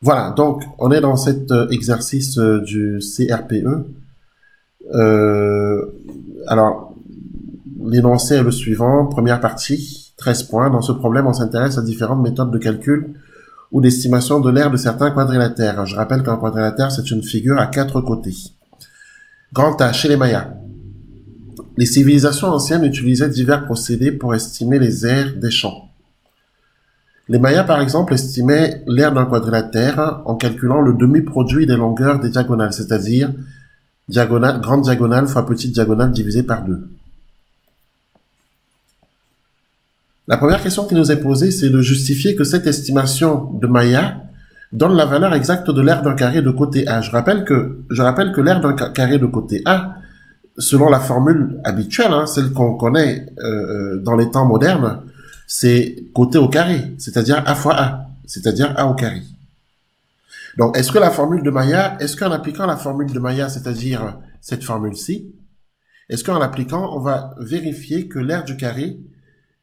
Voilà, donc on est dans cet exercice du CRPE. Euh, alors, l'énoncé est le suivant, première partie, 13 points. Dans ce problème, on s'intéresse à différentes méthodes de calcul ou d'estimation de l'aire de certains quadrilatères. Je rappelle qu'un quadrilatère, c'est une figure à quatre côtés. Grand A, chez les Mayas. Les civilisations anciennes utilisaient divers procédés pour estimer les aires des champs. Les Mayas, par exemple, estimaient l'aire d'un quadrilatère en calculant le demi-produit des longueurs des diagonales, c'est-à-dire grande diagonale fois petite diagonale divisée par 2. La première question qui nous est posée, c'est de justifier que cette estimation de Maya donne la valeur exacte de l'aire d'un carré de côté A. Je rappelle que l'aire d'un carré de côté A, selon la formule habituelle, hein, celle qu'on connaît dans les temps modernes, c'est côté au carré, c'est-à-dire A fois A, c'est-à-dire A au carré. Donc, est-ce qu'en appliquant la formule de Maya, c'est-à-dire cette formule-ci, est-ce qu'en l'appliquant, on va vérifier que l'aire du carré,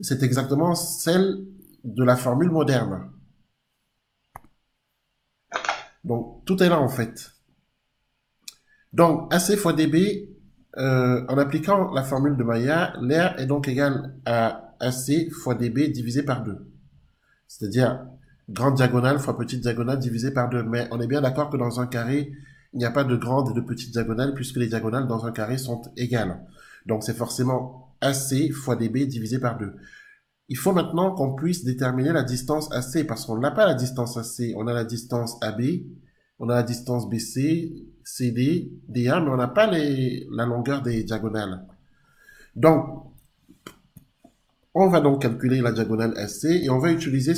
c'est exactement celle de la formule moderne? Donc, tout est là en fait. Donc, AC fois DB, en appliquant la formule de Maya, l'aire est donc égale à AC fois DB divisé par 2. C'est-à-dire grande diagonale fois petite diagonale divisé par 2. Mais on est bien d'accord que dans un carré, il n'y a pas de grande et de petite diagonale puisque les diagonales dans un carré sont égales. Donc, c'est forcément AC fois DB divisé par 2. Il faut maintenant qu'on puisse déterminer la distance AC parce qu'on n'a pas la distance AC. On a la distance AB, on a la distance BC, CD, DA, mais on n'a pas la longueur des diagonales. Donc, on va donc calculer la diagonale AC et on va utiliser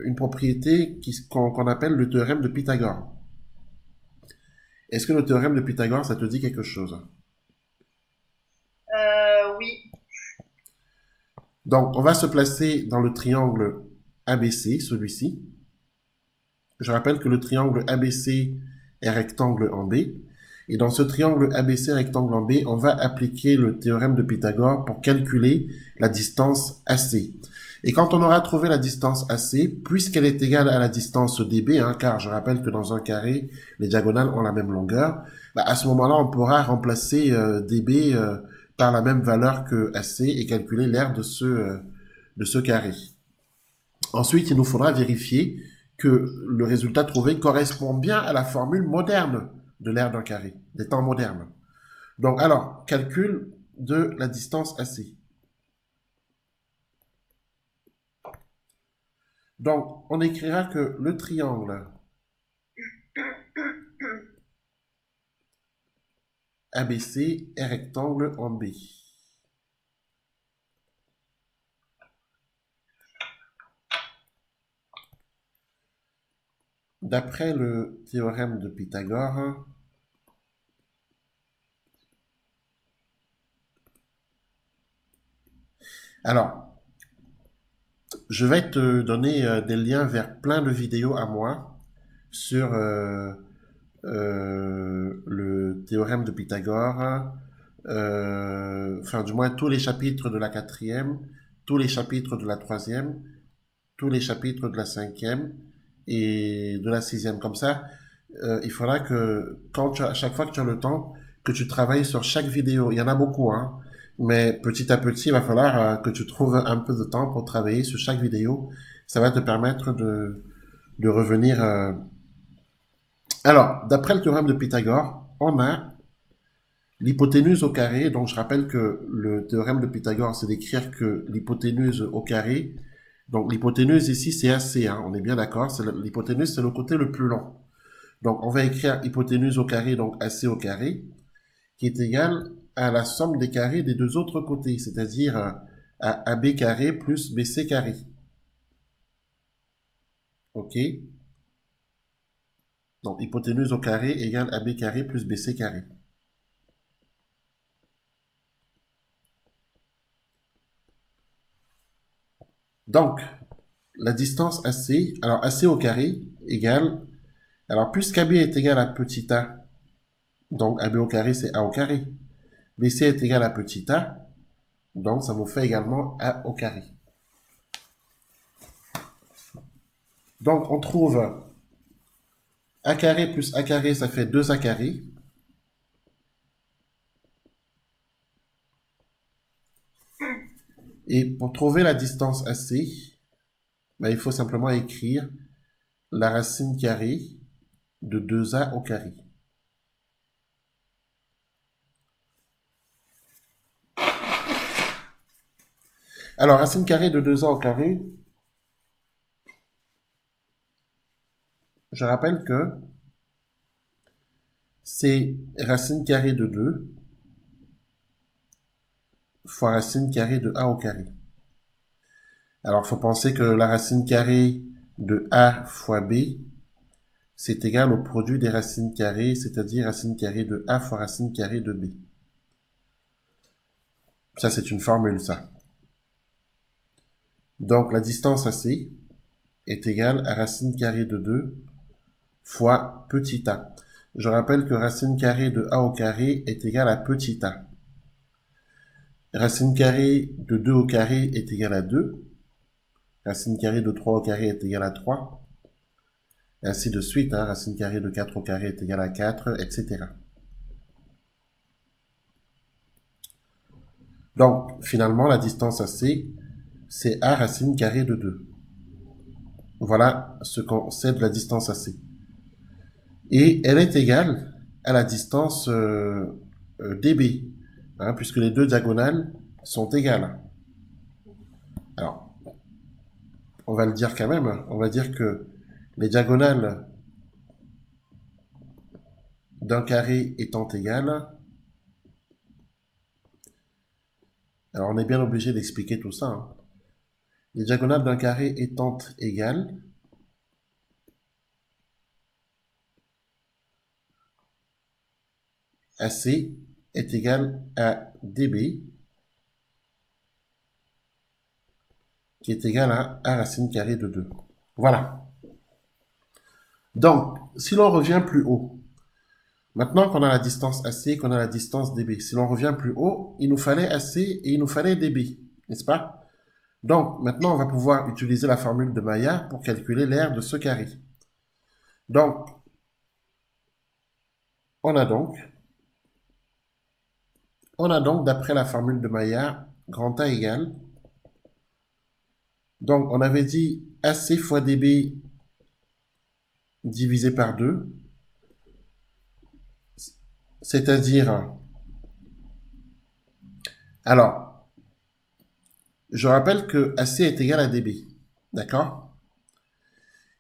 une propriété qu'on appelle le théorème de Pythagore. Est-ce que le théorème de Pythagore, ça te dit quelque chose? Oui. Donc, on va se placer dans le triangle ABC, celui-ci. Je rappelle que le triangle ABC est rectangle en B. Et dans ce triangle ABC rectangle en B, on va appliquer le théorème de Pythagore pour calculer la distance AC. Et quand on aura trouvé la distance AC, puisqu'elle est égale à la distance DB, hein, car je rappelle que dans un carré, les diagonales ont la même longueur, bah à ce moment-là, on pourra remplacer DB par la même valeur que AC et calculer l'aire de ce carré. Ensuite, il nous faudra vérifier que le résultat trouvé correspond bien à la formule moderne de l'aire d'un carré, des temps modernes. Donc, alors, calcul de la distance AC. Donc, on écrira que le triangle ABC est rectangle en B. D'après le théorème de Pythagore, alors, je vais te donner des liens vers plein de vidéos à moi sur le théorème de Pythagore, enfin du moins tous les chapitres de la quatrième, tous les chapitres de la troisième, tous les chapitres de la cinquième et de la sixième. Comme ça, il faudra que à chaque fois que tu as le temps, que tu travailles sur chaque vidéo. Il y en a beaucoup, hein. Mais petit à petit, il va falloir que tu trouves un peu de temps pour travailler sur chaque vidéo. Ça va te permettre de revenir. Alors, d'après le théorème de Pythagore, on a l'hypoténuse au carré. Donc, je rappelle que le théorème de Pythagore, c'est d'écrire que l'hypoténuse au carré. Donc, l'hypoténuse ici, c'est AC, hein, on est bien d'accord. L'hypoténuse, c'est le côté le plus long. Donc, on va écrire hypoténuse au carré, donc AC au carré, qui est égal à la somme des carrés des deux autres côtés, c'est-à-dire à AB carré plus BC carré. OK? Donc, hypoténuse au carré égale AB carré plus BC carré. Donc, la distance AC, alors AC au carré égale, alors puisqu'AB est égal à petit a, donc AB au carré c'est A au carré, BC est égal à petit a, donc ça nous fait également A au carré. Donc on trouve A carré plus A carré, ça fait 2A carré. Et pour trouver la distance AC, ben, il faut simplement écrire la racine carrée de 2A au carré. Alors, racine carrée de 2A au carré, je rappelle que c'est racine carrée de 2 fois racine carrée de A au carré. Alors, il faut penser que la racine carrée de A fois B, c'est égal au produit des racines carrées, c'est-à-dire racine carrée de A fois racine carrée de B. Ça, c'est une formule, ça. Donc, la distance AC est égale à racine carrée de 2 fois petit a. Je rappelle que racine carrée de A au carré est égale à petit a. Racine carrée de 2 au carré est égale à 2. Racine carrée de 3 au carré est égale à 3. Ainsi de suite, hein. Racine carrée de 4 au carré est égale à 4, etc. Donc, finalement, la distance AC, c'est A racine carrée de 2. Voilà ce qu'on sait de la distance AC. Et elle est égale à la distance DB, hein, puisque les deux diagonales sont égales. Alors, on va le dire quand même, hein. On va dire que les diagonales d'un carré étant égales, alors on est bien obligé d'expliquer tout ça, hein. Les diagonales d'un carré étant égales, AC est égal à DB, qui est égal à A racine carrée de 2. Voilà. Donc, si l'on revient plus haut, maintenant qu'on a la distance AC, qu'on a la distance DB, si l'on revient plus haut, il nous fallait AC et il nous fallait DB, n'est-ce pas? Donc, maintenant, on va pouvoir utiliser la formule de Maillard pour calculer l'aire de ce carré. Donc, on a donc, d'après la formule de Maillard, grand A égale. Donc, on avait dit AC fois DB divisé par 2, c'est-à-dire, alors, je rappelle que AC est égal à DB, d'accord?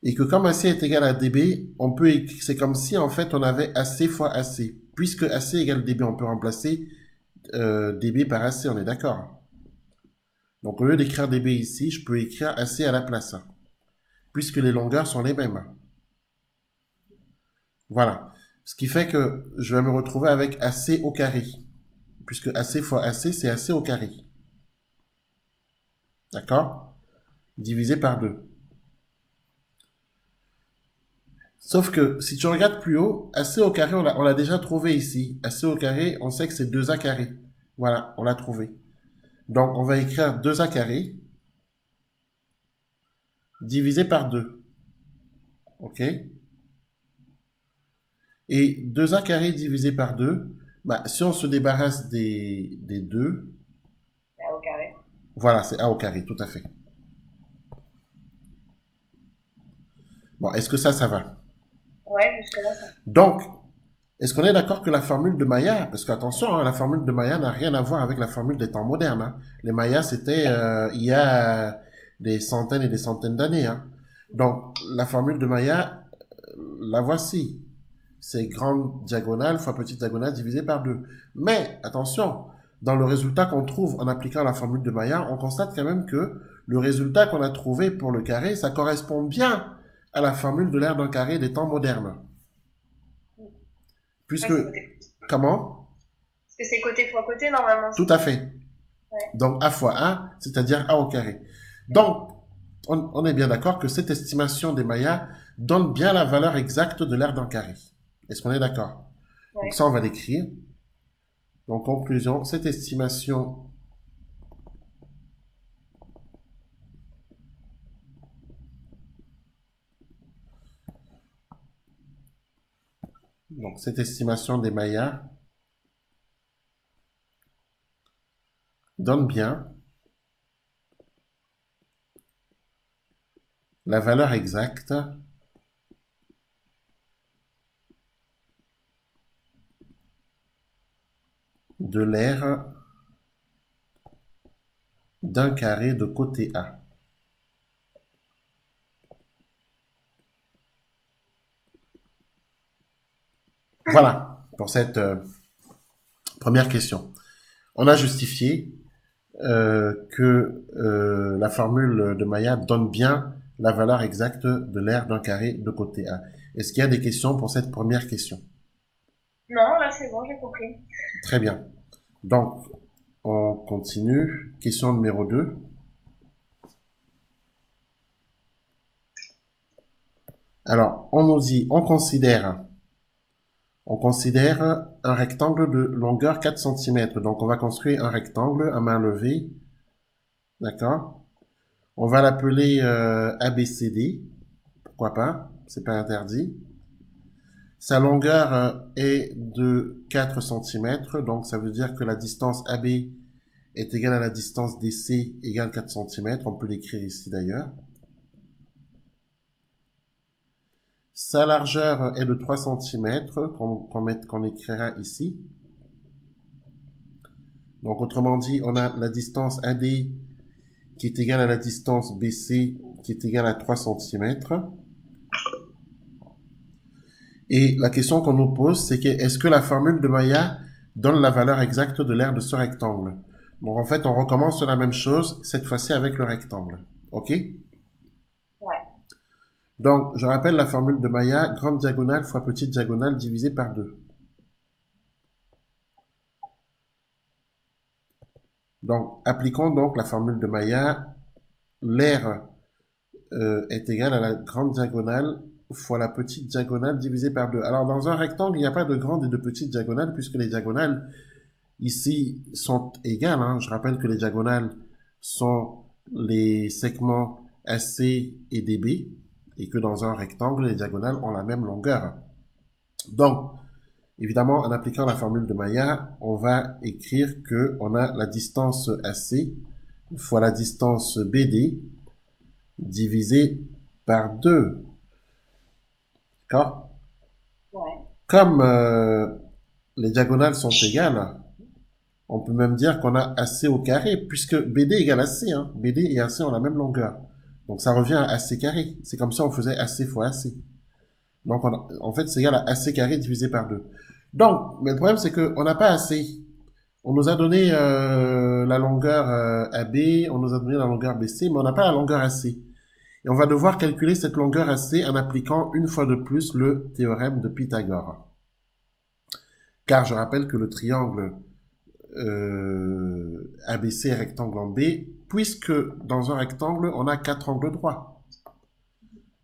Et que comme AC est égal à DB, on peut écrire, c'est comme si en fait on avait AC fois AC. Puisque AC égale DB, on peut remplacer DB par AC, on est d'accord? Donc au lieu d'écrire DB ici, je peux écrire AC à la place, puisque les longueurs sont les mêmes. Voilà. Ce qui fait que je vais me retrouver avec AC au carré, puisque AC fois AC, c'est AC au carré. D'accord? Divisé par 2. Sauf que si tu regardes plus haut, AC au carré, on l'a déjà trouvé ici. AC au carré, on sait que c'est 2A carré. Voilà, on l'a trouvé. Donc, on va écrire 2A carré divisé par 2. OK? Et 2A carré divisé par 2, bah, si on se débarrasse des 2, A au carré. voilà, c'est A au carré, tout à fait. Bon, est-ce que ça va? Ouais, jusque-là, ça. Donc, est-ce qu'on est d'accord que la formule de Maillard, parce qu'attention, hein, la formule de Maillard n'a rien à voir avec la formule des temps modernes, hein. Les Mayas, c'était il y a des centaines et des centaines d'années, hein. Donc, la formule de Maillard, la voici. C'est grande diagonale fois petite diagonale divisé par 2. Mais, attention, dans le résultat qu'on trouve en appliquant la formule de Maillard, on constate quand même que le résultat qu'on a trouvé pour le carré, ça correspond bien à la formule de l'aire d'un carré des temps modernes. Ouais, Puisque, c'est côté. comment? Parce que c'est côté fois côté, normalement, Tout c'est à ça. fait. Ouais. Donc A fois A, c'est-à-dire A au carré. Donc, on est bien d'accord que cette estimation des Mayas donne bien la valeur exacte de l'aire d'un carré. Est-ce qu'on est d'accord? Donc Ouais. ça, on va l'écrire. En conclusion, cette estimation Donc, cette estimation des Mayas donne bien la valeur exacte de l'aire d'un carré de côté A. Voilà pour cette première question. On a justifié que la formule de Maya donne bien la valeur exacte de l'aire d'un carré de côté A. Est-ce qu'il y a des questions pour cette première question? Non, là c'est bon, j'ai compris. Très bien. Donc, on continue. Question numéro 2. Alors, on nous dit, on considère un rectangle de longueur 4 cm. Donc, on va construire un rectangle à main levée. D'accord? On va l'appeler ABCD. Pourquoi pas? C'est pas interdit. Sa longueur est de 4 cm. Donc, ça veut dire que la distance AB est égale à la distance DC égale 4 cm. On peut l'écrire ici d'ailleurs. Sa largeur est de 3 cm qu'on écrira ici. Donc, autrement dit, on a la distance AD qui est égale à la distance BC qui est égale à 3 cm. Et la question qu'on nous pose, c'est que est-ce que la formule de Maya donne la valeur exacte de l'aire de ce rectangle? Donc, en fait, on recommence la même chose, cette fois-ci avec le rectangle. OK? Ouais. Donc, je rappelle la formule de Maya, grande diagonale fois petite diagonale divisée par 2. Donc, appliquons donc la formule de Maya. L'aire est égale à la grande diagonale fois la petite diagonale divisée par 2. Alors, dans un rectangle, il n'y a pas de grande et de petite diagonale puisque les diagonales ici sont égales. Hein. Je rappelle que les diagonales sont les segments AC et DB et que dans un rectangle, les diagonales ont la même longueur. Donc, évidemment, en appliquant la formule de Maya, on va écrire que on a la distance AC fois la distance BD divisé par 2. D'accord? Ouais. Comme les diagonales sont égales, on peut même dire qu'on a AC au carré, puisque BD égale AC. Hein. BD et AC ont la même longueur. Donc ça revient à AC carré. C'est comme ça on faisait AC fois AC. Donc en fait, c'est égal à AC carré divisé par 2. Donc, mais le problème c'est qu'on n'a pas AC. On nous a donné la longueur AB, on nous a donné la longueur BC, mais on n'a pas la longueur AC. Et on va devoir calculer cette longueur AC en appliquant une fois de plus le théorème de Pythagore. Car je rappelle que le triangle ABC est rectangle en B, puisque dans un rectangle, on a 4 angles droits.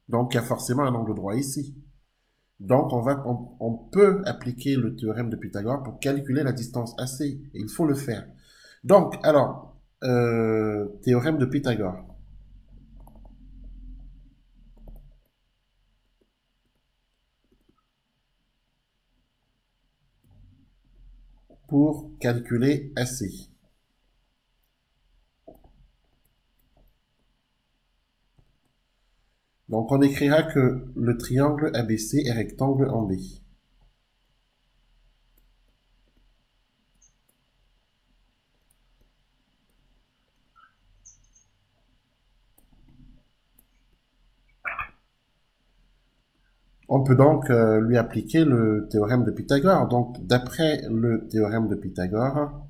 Donc, il y a forcément un angle droit ici. Donc, on peut appliquer le théorème de Pythagore pour calculer la distance AC. Et il faut le faire. Donc, alors, théorème de Pythagore. Pour calculer AC. Donc, on écrira que le triangle ABC est rectangle en B. On peut donc lui appliquer le théorème de Pythagore. Donc, d'après le théorème de Pythagore,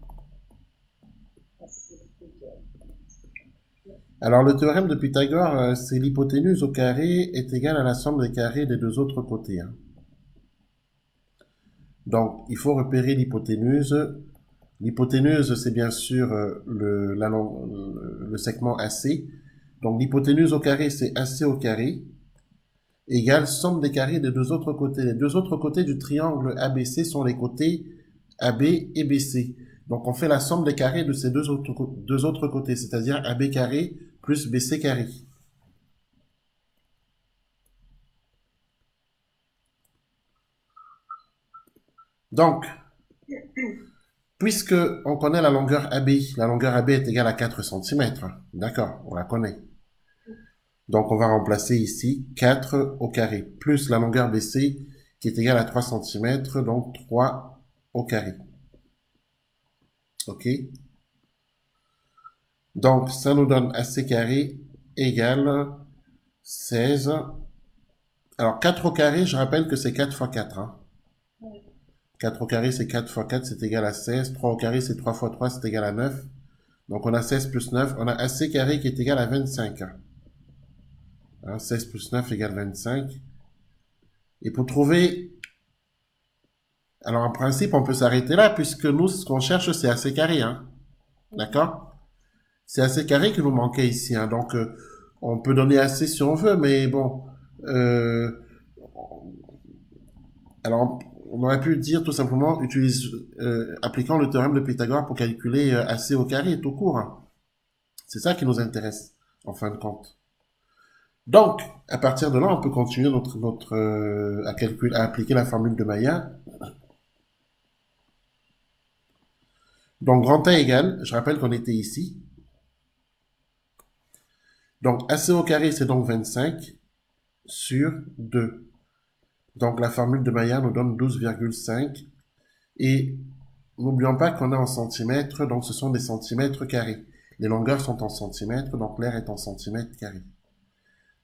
alors le théorème de Pythagore, c'est l'hypoténuse au carré est égale à la somme des carrés des deux autres côtés. Hein. Donc, il faut repérer l'hypoténuse. L'hypoténuse, c'est bien sûr le segment AC. Donc, l'hypoténuse au carré, c'est AC au carré égale somme des carrés des deux autres côtés. Les deux autres côtés du triangle ABC sont les côtés AB et BC. Donc, on fait la somme des carrés de ces deux autres côtés, c'est-à-dire AB carré plus BC carré. Donc, puisque on connaît la longueur AB est égale à 4 cm. D'accord, on la connaît. Donc, on va remplacer ici 4 au carré, plus la longueur BC qui est égale à 3 cm, donc 3 au carré. OK? Donc, ça nous donne AC carré égale 16. Alors, 4 au carré, je rappelle que c'est 4 fois 4. Hein. Oui. 4 au carré, c'est 4 fois 4, c'est égal à 16. 3 au carré, c'est 3 fois 3, c'est égal à 9. Donc, on a 16 plus 9. On a AC carré qui est égal à 25. Hein, 16 plus 9 égale 25. Et pour trouver... Alors, en principe, on peut s'arrêter là, puisque nous, ce qu'on cherche, c'est AC carré. Hein. D'accord? C'est AC carré qui nous manquait ici. Hein. Donc, on peut donner AC si on veut, mais bon... Euh, alors, on aurait pu dire tout simplement, appliquant le théorème de Pythagore pour calculer AC au carré tout court. Hein. C'est ça qui nous intéresse, en fin de compte. Donc, à partir de là, on peut continuer à appliquer la formule de Maillard. Donc, grand A égale, je rappelle qu'on était ici. Donc, AC au carré, c'est donc 25 sur 2. Donc, la formule de Maillard nous donne 12,5. Et n'oublions pas qu'on est en centimètres, donc ce sont des centimètres carrés. Les longueurs sont en centimètres, donc l'air est en centimètres carrés.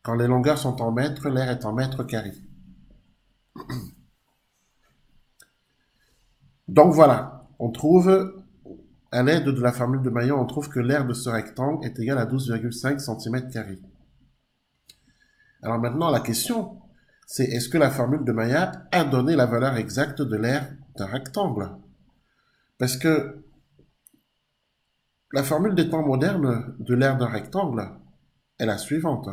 Quand les longueurs sont en mètres, l'air est en mètres carrés. Donc voilà, on trouve, à l'aide de la formule de Maillard, on trouve que l'air de ce rectangle est égal à 12,5 cm². Alors maintenant, la question, c'est est-ce que la formule de Maillard a donné la valeur exacte de l'air d'un rectangle? Parce que la formule des temps modernes de l'air d'un rectangle est la suivante.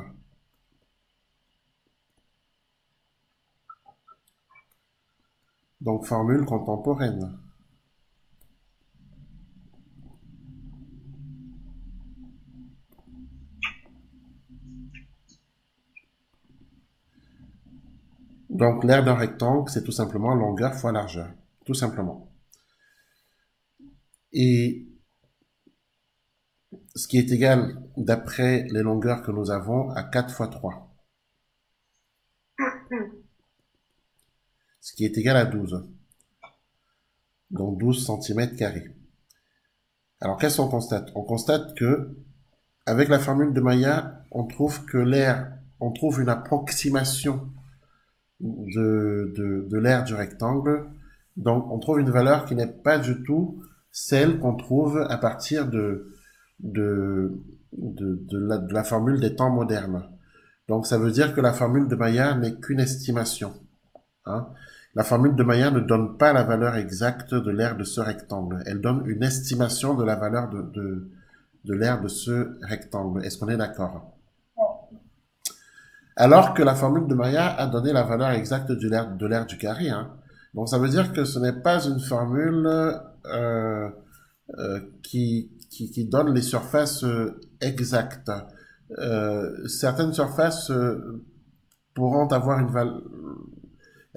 Donc, formule contemporaine. Donc, l'aire d'un rectangle, c'est tout simplement longueur fois largeur. Tout simplement. Et ce qui est égal, d'après les longueurs que nous avons, à 4 fois 3. Ce qui est égal à 12. Donc, 12 cm². Alors, qu'est-ce qu'on constate? On constate que, avec la formule de Maillard, on trouve une approximation de l'aire du rectangle. Donc, on trouve une valeur qui n'est pas du tout celle qu'on trouve à partir de la formule des temps modernes. Donc, ça veut dire que la formule de Maillard n'est qu'une estimation. Hein. La formule de Maillard ne donne pas la valeur exacte de l'aire de ce rectangle. Elle donne une estimation de la valeur de l'aire de ce rectangle. Est-ce qu'on est d'accord? Alors que la formule de Maillard a donné la valeur exacte de l'aire du carré. Hein. Donc ça veut dire que ce n'est pas une formule qui donne les surfaces exactes. Certaines surfaces pourront avoir une valeur...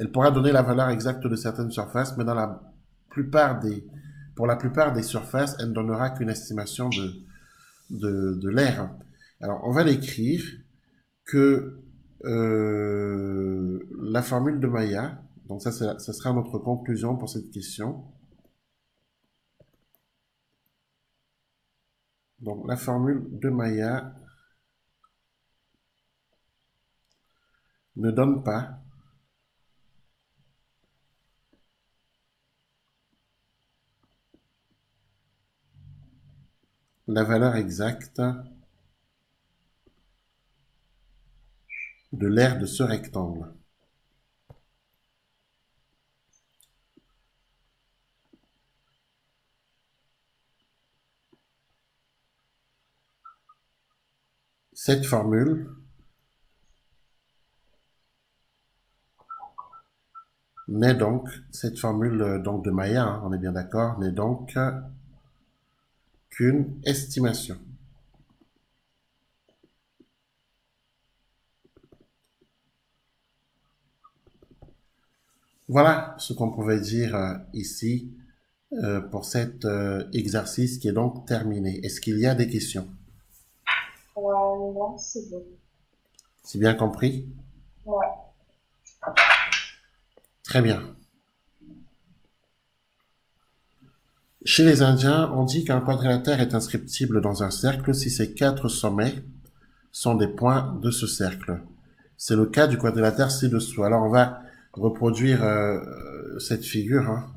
Elle pourra donner la valeur exacte de certaines surfaces, mais pour la plupart des surfaces, elle ne donnera qu'une estimation de l'air. Alors on va l'écrire que la formule de Maillard, donc ça sera notre conclusion pour cette question. Donc la formule de Maillard ne donne pas la valeur exacte de l'aire de ce rectangle. Cette formule n'est donc, cette formule donc de Maillard, hein, on est bien d'accord, n'est donc qu'une estimation. Voilà ce qu'on pouvait dire ici pour cet exercice qui est donc terminé. Est-ce qu'il y a des questions? Non, c'est bon. C'est bien compris? Ouais. Très bien. Chez les Indiens, on dit qu'un quadrilatère est inscriptible dans un cercle si ses quatre sommets sont des points de ce cercle. C'est le cas du quadrilatère ci-dessous. Alors on va reproduire cette figure, hein.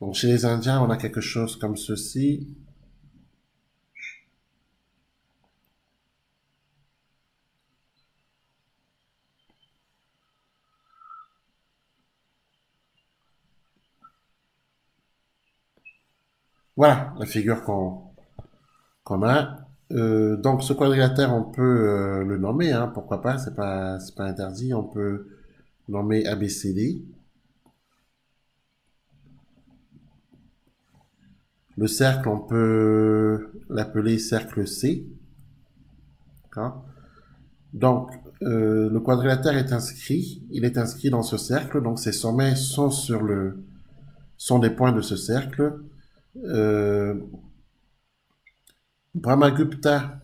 Donc chez les Indiens, on a quelque chose comme ceci. Voilà la figure qu'on a. Donc ce quadrilatère, on peut le nommer, hein, pourquoi pas, c'est pas interdit. On peut nommer ABCD. Le cercle, on peut l'appeler cercle C. D'accord. Donc, le quadrilatère est inscrit, il est inscrit dans ce cercle, donc ses sommets sont sont des points de ce cercle. Euh, Brahmagupta,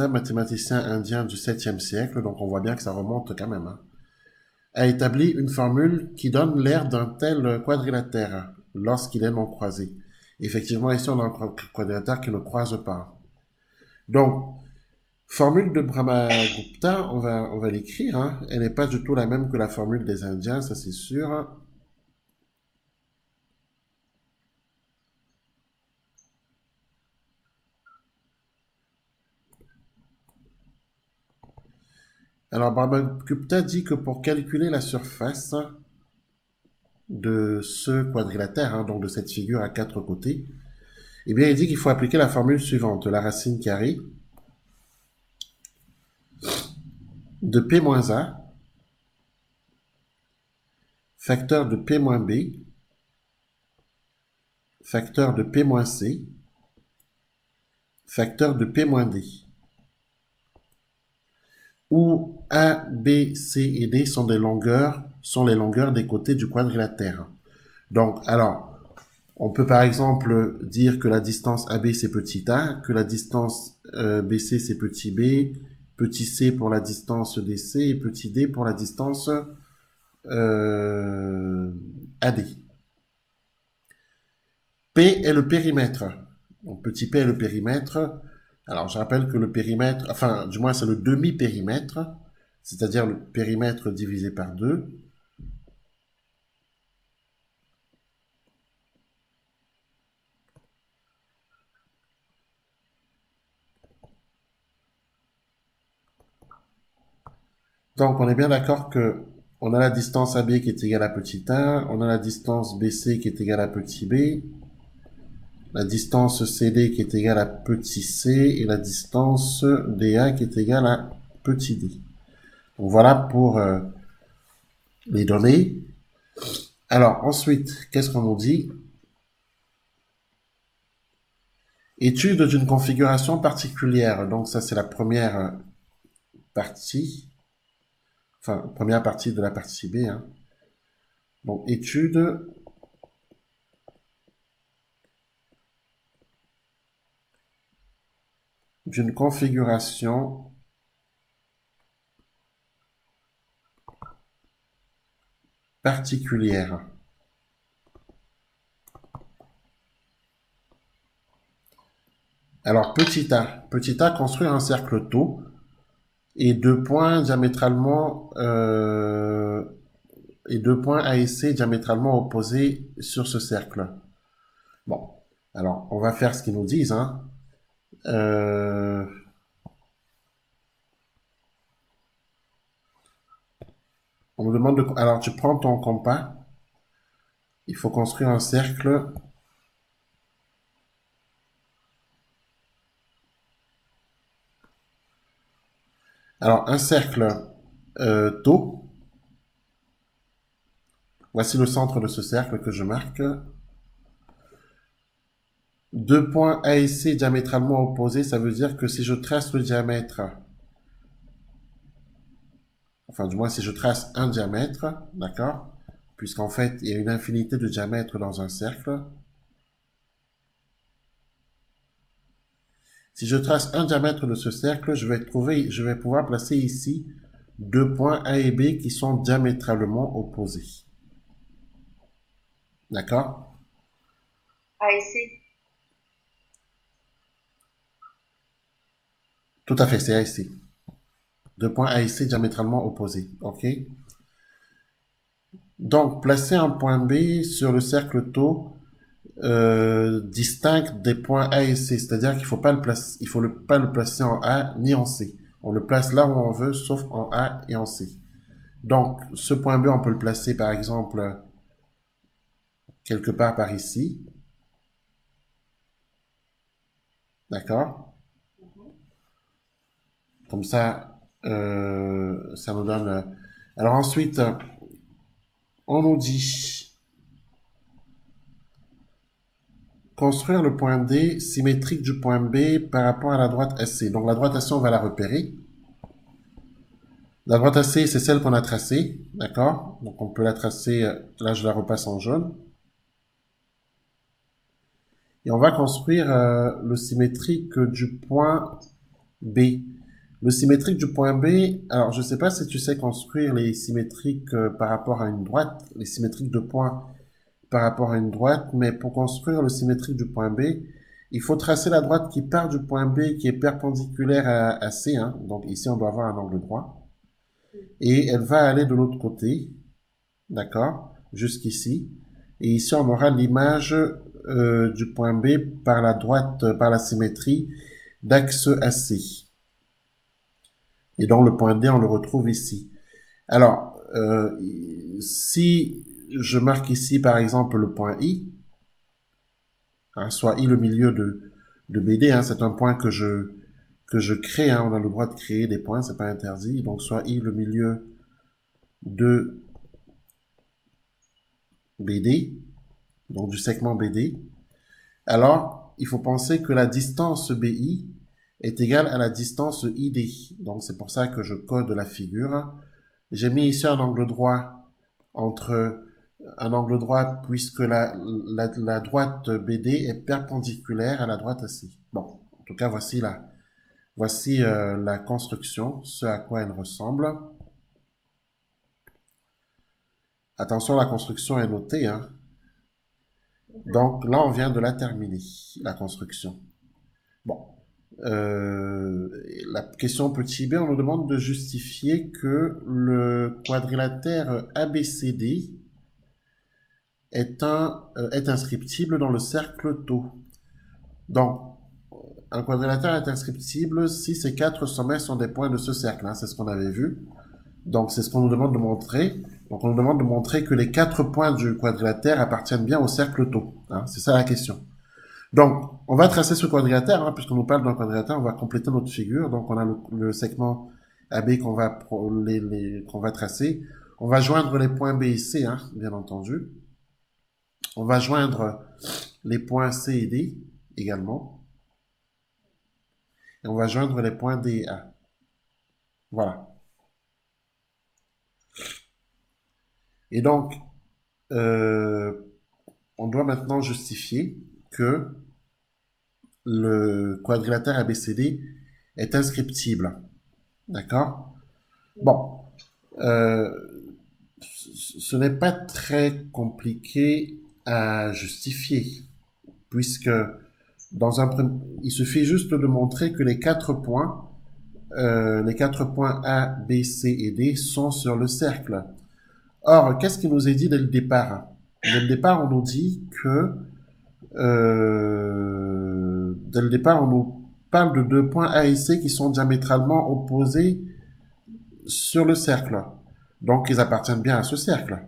mathématicien indien du 7e siècle, donc on voit bien que ça remonte quand même, hein, a établi une formule qui donne l'air d'un tel quadrilatère lorsqu'il est non croisé. Effectivement, ici on a un quadrilatère qui ne croise pas. Donc, formule de Brahmagupta, on va l'écrire, hein. Elle n'est pas du tout la même que la formule des Indiens, ça c'est sûr. Alors, Brahmagupta dit que pour calculer la surface de ce quadrilatère, hein, donc de cette figure à quatre côtés, eh bien, il dit qu'il faut appliquer la formule suivante. La racine carrée de P-A, facteur de P-B, facteur de P-C, facteur de P-D, où A, B, C et D sont les longueurs des côtés du quadrilatère. Donc, alors, on peut par exemple dire que la distance AB c'est petit a, que la distance BC c'est petit c pour la distance DC et petit d pour la distance AD. P est le périmètre. Donc petit p est le périmètre. Alors je rappelle que le périmètre, enfin du moins c'est le demi-périmètre, c'est-à-dire le périmètre divisé par 2. Donc on est bien d'accord que on a la distance AB qui est égale à petit a, on a la distance BC qui est égale à petit b, la distance CD qui est égale à petit c et la distance DA qui est égale à petit d. Donc voilà pour les données. Alors ensuite, qu'est-ce qu'on nous dit? Étude d'une configuration particulière. Donc ça c'est la première partie, enfin première partie de la partie B, hein. Donc étude d'une configuration particulière. Alors petit a construit un cercle tau et deux points A et C diamétralement opposés sur ce cercle. Bon, alors on va faire ce qu'ils nous disent, hein. On nous demande de... Alors tu prends ton compas, il faut construire un cercle. Alors un cercle tau. Voici le centre de ce cercle que je marque. Deux points A et C diamétralement opposés, ça veut dire que si je trace le diamètre, enfin du moins si je trace un diamètre, d'accord, puisqu'en fait il y a une infinité de diamètres dans un cercle. Si je trace un diamètre de ce cercle, je vais pouvoir placer ici deux points A et B qui sont diamétralement opposés. D'accord? A et C. Tout à fait, c'est A et C. Deux points A et C diamétralement opposés. OK? Donc, placer un point B sur le cercle tau distinct des points A et C. C'est-à-dire qu'il faut pas le placer, pas le placer en A ni en C. On le place là où on veut, sauf en A et en C. Donc, ce point B, on peut le placer par exemple quelque part par ici. D'accord? Comme ça nous donne. Alors ensuite, on nous dit construire le point D symétrique du point B par rapport à la droite AC. Donc la droite AC, on va la repérer. La droite AC, c'est celle qu'on a tracée. D'accord? Donc on peut la tracer. Là, je la repasse en jaune. Et on va construire le symétrique du point B. Le symétrique du point B, alors je ne sais pas si tu sais construire les symétriques par rapport à une droite, les symétriques de points par rapport à une droite, mais pour construire le symétrique du point B, il faut tracer la droite qui part du point B qui est perpendiculaire à C, hein. Donc ici on doit avoir un angle droit, et elle va aller de l'autre côté, d'accord, jusqu'ici, et ici on aura l'image du point B par la droite, par la symétrie d'axe AC. Et donc le point D on le retrouve ici. Alors, si je marque ici par exemple le point I, hein, soit I le milieu de BD, hein, c'est un point que je crée, hein, on a le droit de créer des points, c'est pas interdit, donc soit I le milieu de BD, donc du segment BD, alors il faut penser que la distance BI est égale à la distance ID, donc c'est pour ça que je code la figure. J'ai mis ici un angle droit entre un angle droit puisque la droite BD est perpendiculaire à la droite AC. Bon, en tout cas, voici la construction, ce à quoi elle ressemble. Attention, la construction est notée, hein. Donc là, on vient de la terminer, la construction. Bon. La question petit b, on nous demande de justifier que le quadrilatère ABCD est inscriptible dans le cercle tau. Donc, un quadrilatère est inscriptible si ces quatre sommets sont des points de ce cercle, hein, c'est ce qu'on avait vu. Donc, c'est ce qu'on nous demande de montrer. Donc, on nous demande de montrer que les quatre points du quadrilatère appartiennent bien au cercle tau, hein, c'est ça la question. Donc, on va tracer ce quadrilatère, hein, puisqu'on nous parle d'un quadrilatère, on va compléter notre figure. Donc, on a le segment AB qu'on va tracer. On va joindre les points B et C, hein, bien entendu. On va joindre les points C et D également. Et on va joindre les points D et A. Voilà. Et donc, euh, on doit maintenant justifier que le quadrilatère ABCD est inscriptible. D'accord? Bon. Euh, ce n'est pas très compliqué à justifier, puisque il suffit juste de montrer que les quatre points A, B, C et D sont sur le cercle. Or, qu'est-ce qui nous est dit dès le départ? Dès le départ, on nous dit que dès le départ, on nous parle de deux points A et C qui sont diamétralement opposés sur le cercle. Donc, ils appartiennent bien à ce cercle.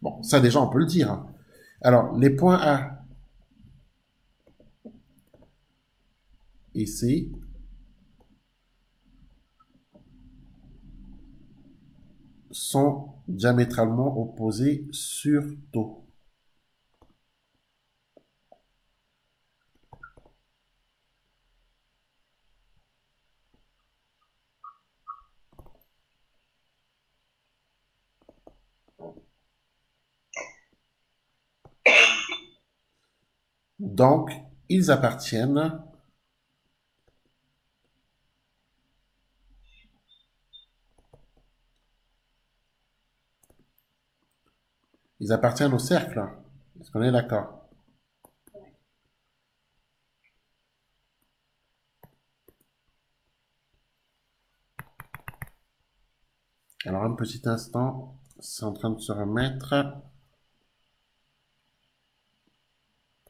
Bon, ça déjà, on peut le dire. Alors, les points A et C sont diamétralement opposés sur tau. Donc, ils appartiennent au cercle. Est-ce qu'on est d'accord? Alors, un petit instant, c'est en train de se remettre.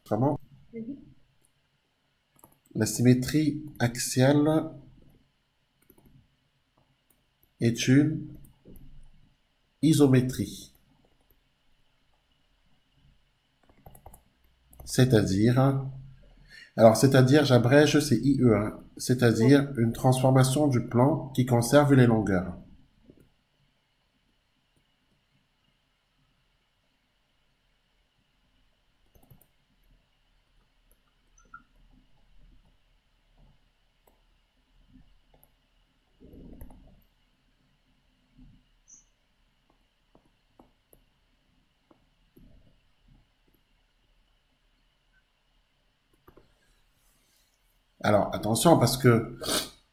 Comment? Mhm. La symétrie axiale est une isométrie. C'est-à-dire, c'est-à-dire, j'abrège, c'est IE, hein. Ouais. C'est-à-dire une transformation du plan qui conserve les longueurs. Alors, attention, parce que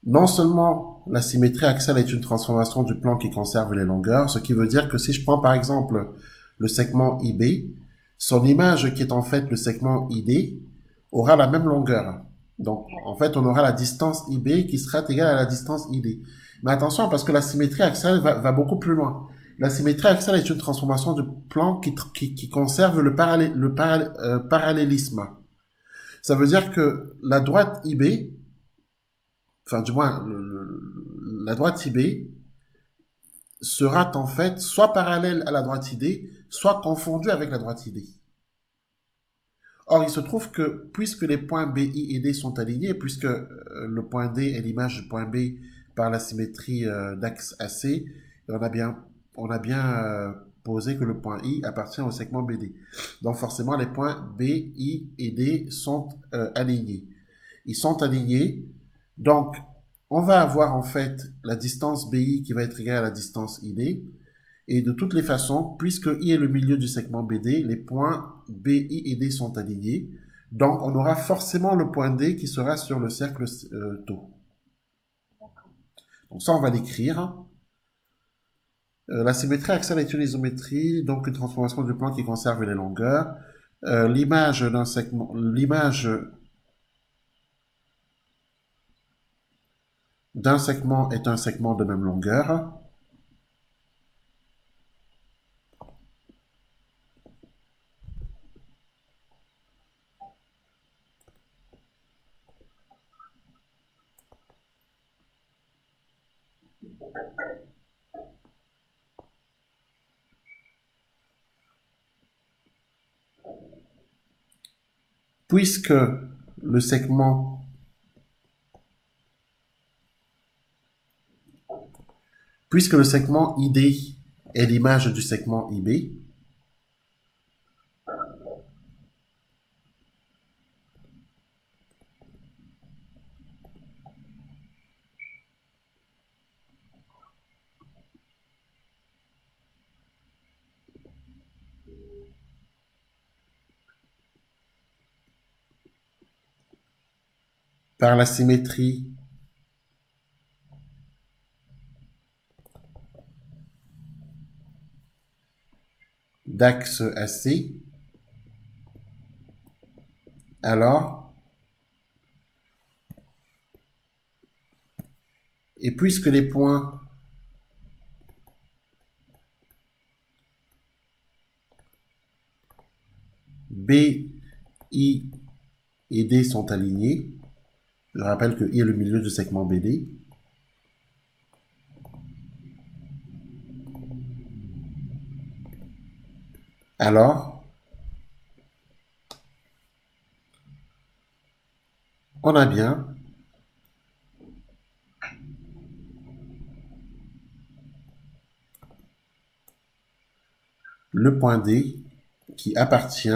non seulement la symétrie axiale est une transformation du plan qui conserve les longueurs, ce qui veut dire que si je prends par exemple le segment IB, son image qui est en fait le segment ID aura la même longueur. Donc, en fait, on aura la distance IB qui sera égale à la distance ID. Mais attention, parce que la symétrie axiale va beaucoup plus loin. La symétrie axiale est une transformation du plan qui conserve le parallélisme. Ça veut dire que la droite IB, enfin du moins la droite IB, sera en fait soit parallèle à la droite ID, soit confondue avec la droite ID. Or, il se trouve que puisque les points B, I et D sont alignés, puisque le point D est l'image du point B par la symétrie d'axe AC, on a bien posé que le point I appartient au segment BD. Donc forcément, les points B, I et D sont alignés. Ils sont alignés. Donc, on va avoir en fait la distance BI qui va être égale à la distance ID. Et de toutes les façons, puisque I est le milieu du segment BD, les points BI et D sont alignés. Donc, on aura forcément le point D qui sera sur le cercle tau. Donc ça, on va l'écrire. La symétrie axiale est une isométrie, donc une transformation du plan qui conserve les longueurs. L'image d'un segment est un segment de même longueur. Puisque le segment puisque le segment ID est l'image du segment IB, par la symétrie d'axe AC, alors, et puisque les points B, I et D sont alignés, je rappelle que I est le milieu du segment BD, alors on a bien le point D qui appartient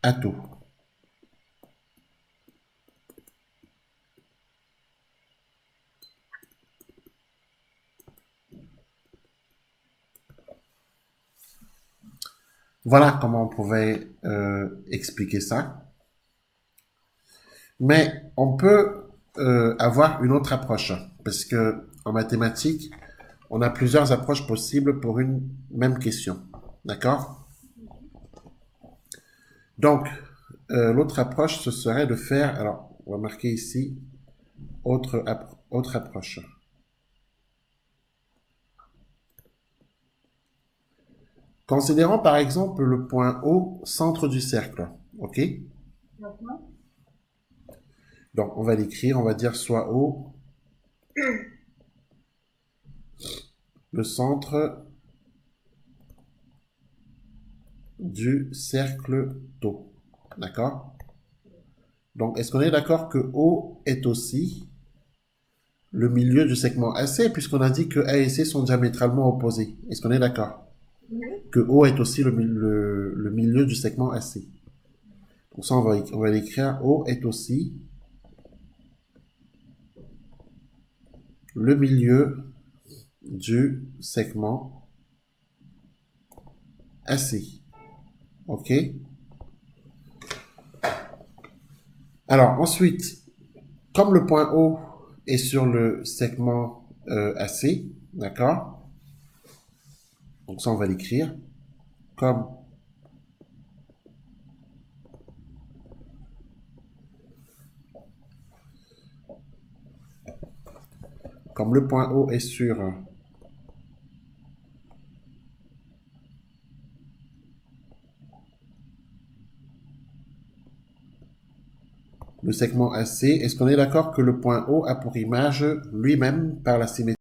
à tau. Voilà comment on pouvait expliquer ça. Mais on peut avoir une autre approche, parce que en mathématiques, on a plusieurs approches possibles pour une même question. D'accord? Donc, l'autre approche, ce serait de faire, alors, on va marquer ici, autre approche. Considérons par exemple le point O, centre du cercle. OK? D'accord. Donc, on va l'écrire, on va dire soit O, le centre du cercle d'O. D'accord? Donc, est-ce qu'on est d'accord que O est aussi le milieu du segment AC, puisqu'on a dit que A et C sont diamétralement opposés? Est-ce qu'on est d'accord? Oui. Que O est aussi le milieu du segment AC. Donc ça, on va l'écrire. O est aussi le milieu du segment AC. OK? Alors, ensuite, comme le point O est sur le segment AC, d'accord? Donc ça, on va l'écrire. Comme, comme le point O est sur le segment AC, est-ce qu'on est d'accord que le point O a pour image lui-même par la symétrie